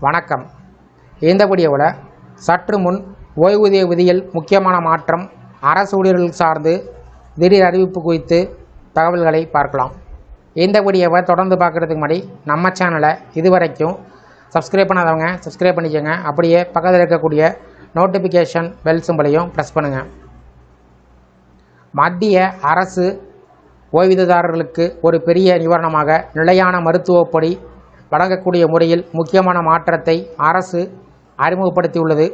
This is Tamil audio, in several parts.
வணக்கம். இந்த வீடியோவில் சற்று முன் ஓய்வூதிய விதியில் முக்கியமான மாற்றம், அரசு ஊழியர்கள் சார்ந்து திடீர் அறிவிப்பு குறித்து தகவல்களை பார்க்கலாம். இந்த வீடியோவை தொடர்ந்து பார்க்குறதுக்கு முன்னாடி நம்ம சேனலை இதுவரைக்கும் சப்ஸ்கிரைப் பண்ணாதவங்க சப்ஸ்கிரைப் பண்ணிக்கோங்க. அப்படியே பக்கத்தில் இருக்கக்கூடிய நோட்டிஃபிகேஷன் பெல் சிம்பலையும் ப்ரெஸ் பண்ணுங்கள். மத்திய அரசு ஓய்வூதியதாரர்களுக்கு ஒரு பெரிய நிவாரணமாக நிலையான மருத்துவப்படி வழங்கக்கூடிய முறையில் முக்கியமான மாற்றத்தை அரசு அறிமுகப்படுத்தியுள்ளது.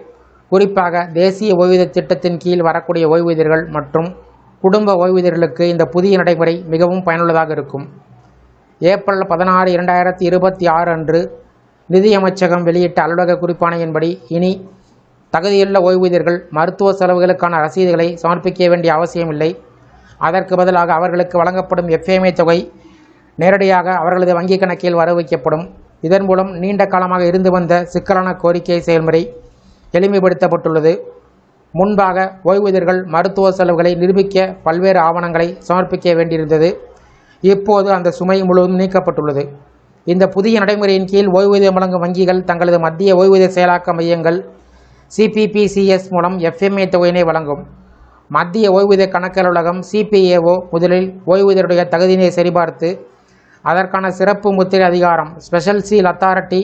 குறிப்பாக தேசிய ஓய்வூதிய திட்டத்தின் கீழ் வரக்கூடிய ஓய்வூதியர்கள் மற்றும் குடும்ப ஓய்வூதியர்களுக்கு இந்த புதிய நடைமுறை மிகவும் பயனுள்ளதாக இருக்கும். ஏப்ரல் 16, 2026 அன்று நிதியமைச்சகம் வெளியிட்ட அலுவலக குறிப்பாணையின்படி இனி தகுதியுள்ள ஓய்வூதியர்கள் மருத்துவ செலவுகளுக்கான ரசீதுகளை சமர்ப்பிக்க வேண்டிய அவசியமில்லை. அதற்கு பதிலாக அவர்களுக்கு வழங்கப்படும் FMA தொகை நேரடியாக அவர்களது வங்கிக் கணக்கில் வர வைக்கப்படும். இதன் மூலம் நீண்ட காலமாக இருந்து வந்த சிக்கலான கோரிக்கை செயல்முறை எளிமைப்படுத்தப்பட்டுள்ளது. முன்பாக ஓய்வூதியர்கள் மருத்துவ செலவுகளை நிரூபிக்க பல்வேறு ஆவணங்களை சமர்ப்பிக்க வேண்டியிருந்தது. இப்போது அந்த சுமை முழுவதும் நீக்கப்பட்டுள்ளது. இந்த புதிய நடைமுறையின் கீழ் ஓய்வூதியம் வழங்கும் வங்கிகள் தங்களது மத்திய ஓய்வூதிய செயலாக்க மையங்கள் CPPCS மூலம் FMA தொகையினை வழங்கும். மத்திய ஓய்வூதிய கணக்கு அலுவலகம் CPAO முதலில் ஓய்வூதியருடைய தகுதியினை சரிபார்த்து அதற்கான சிறப்பு முத்திரை அதிகாரம் ஸ்பெஷல் சீல் அத்தாரிட்டி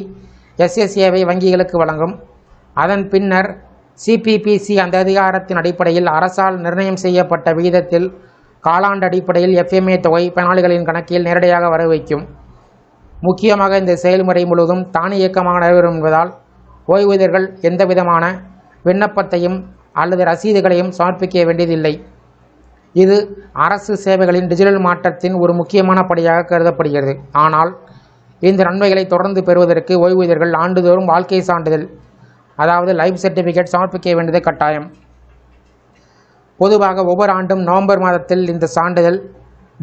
SSAவை வங்கிகளுக்கு வழங்கும். அதன் பின்னர் CPPC அந்த அதிகாரத்தின் அடிப்படையில் அரசால் நிர்ணயம் செய்யப்பட்ட விகிதத்தில் காலாண்டு அடிப்படையில் FMA தொகை பயனாளிகளின் கணக்கில் நேரடியாக வர வைக்கும். முக்கியமாக இந்த செயல்முறை முழுவதும் தானியக்கமாக நடைபெறும் என்பதால் ஓய்வூதியர்கள் எந்தவிதமான விண்ணப்பத்தையும் அல்லது ரசீதுகளையும் சமர்ப்பிக்க வேண்டியதில்லை. இது அரசு சேவைகளின் டிஜிட்டல் மாற்றத்தின் ஒரு முக்கியமான படியாக கருதப்படுகிறது. ஆனால் இந்த நன்மைகளை தொடர்ந்து பெறுவதற்கு ஓய்வூதியர்கள் ஆண்டுதோறும் வாழ்க்கை சான்றிதழ், அதாவது லைஃப் சர்டிஃபிகேட் சமர்ப்பிக்க வேண்டியது கட்டாயம். பொதுவாக ஒவ்வொரு ஆண்டும் நவம்பர் மாதத்தில் இந்த சான்றிதழ்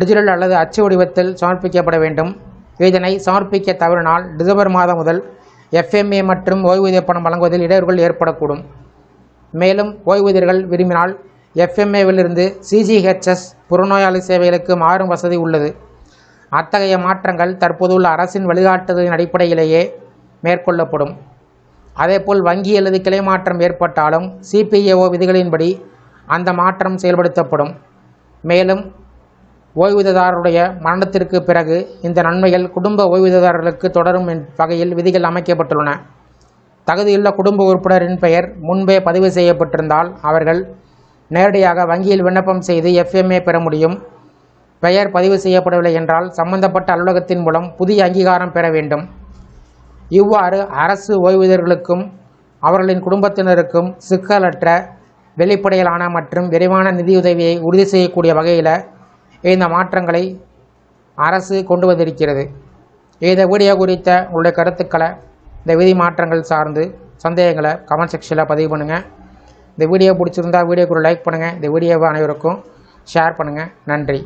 டிஜிட்டல் அல்லது அச்சு வடிவத்தில் சமர்ப்பிக்கப்பட வேண்டும். இதனை சமர்ப்பிக்க தவறினால் டிசம்பர் மாதம் முதல் FMA மற்றும் ஓய்வூதிய பணம் வழங்குவதில் இடையூறுகள் ஏற்படக்கூடும். மேலும் ஓய்வூதியர்கள் விரும்பினால் FMAவிலிருந்து CGHS புறநோயாளி சேவைகளுக்கு மாறும் வசதி உள்ளது. அத்தகைய மாற்றங்கள் தற்போதுள்ள அரசின் வழிகாட்டுதலின் அடிப்படையிலேயே மேற்கொள்ளப்படும். அதேபோல் வங்கி அல்லது கிளை மாற்றம் ஏற்பட்டாலும் CPAO விதிகளின்படி அந்த மாற்றம் செயல்படுத்தப்படும். மேலும் ஓய்வூதியதாரருடைய மரணத்திற்கு பிறகு இந்த நன்மைகள் குடும்ப ஓய்வூதியதாரர்களுக்கு தொடரும் வகையில் விதிகள் அமைக்கப்பட்டுள்ளன. தகுதியுள்ள குடும்ப உறுப்பினரின் பெயர் முன்பே பதிவு செய்யப்பட்டிருந்தால் அவர்கள் நேரடியாக வங்கியில் விண்ணப்பம் செய்து FMA பெற முடியும். பெயர் பதிவு செய்யப்படவில்லை என்றால் சம்பந்தப்பட்ட அலுவலகத்தின் மூலம் புதிய அங்கீகாரம் பெற வேண்டும். இவ்வாறு அரசு ஓய்வூதியர்களுக்கும் அவர்களின் குடும்பத்தினருக்கும் சிக்கலற்ற, வெளிப்படையிலான மற்றும் விரைவான நிதியுதவியை உறுதி செய்யக்கூடிய வகையில் இந்த மாற்றங்களை அரசு கொண்டு வந்திருக்கிறது. இந்த வீடியோ குறித்த உங்களுடைய கருத்துக்களை, இந்த விதி மாற்றங்கள் சார்ந்து சந்தேகங்களை கமெண்ட் செக்ஷனில் பதிவு பண்ணுங்கள். இந்த வீடியோ பிடிச்சிருந்தால் வீடியோக்கு ஒரு லைக் பண்ணுங்கள். இந்த வீடியோவை அனைவருக்கும் ஷேர் பண்ணுங்கள். நன்றி.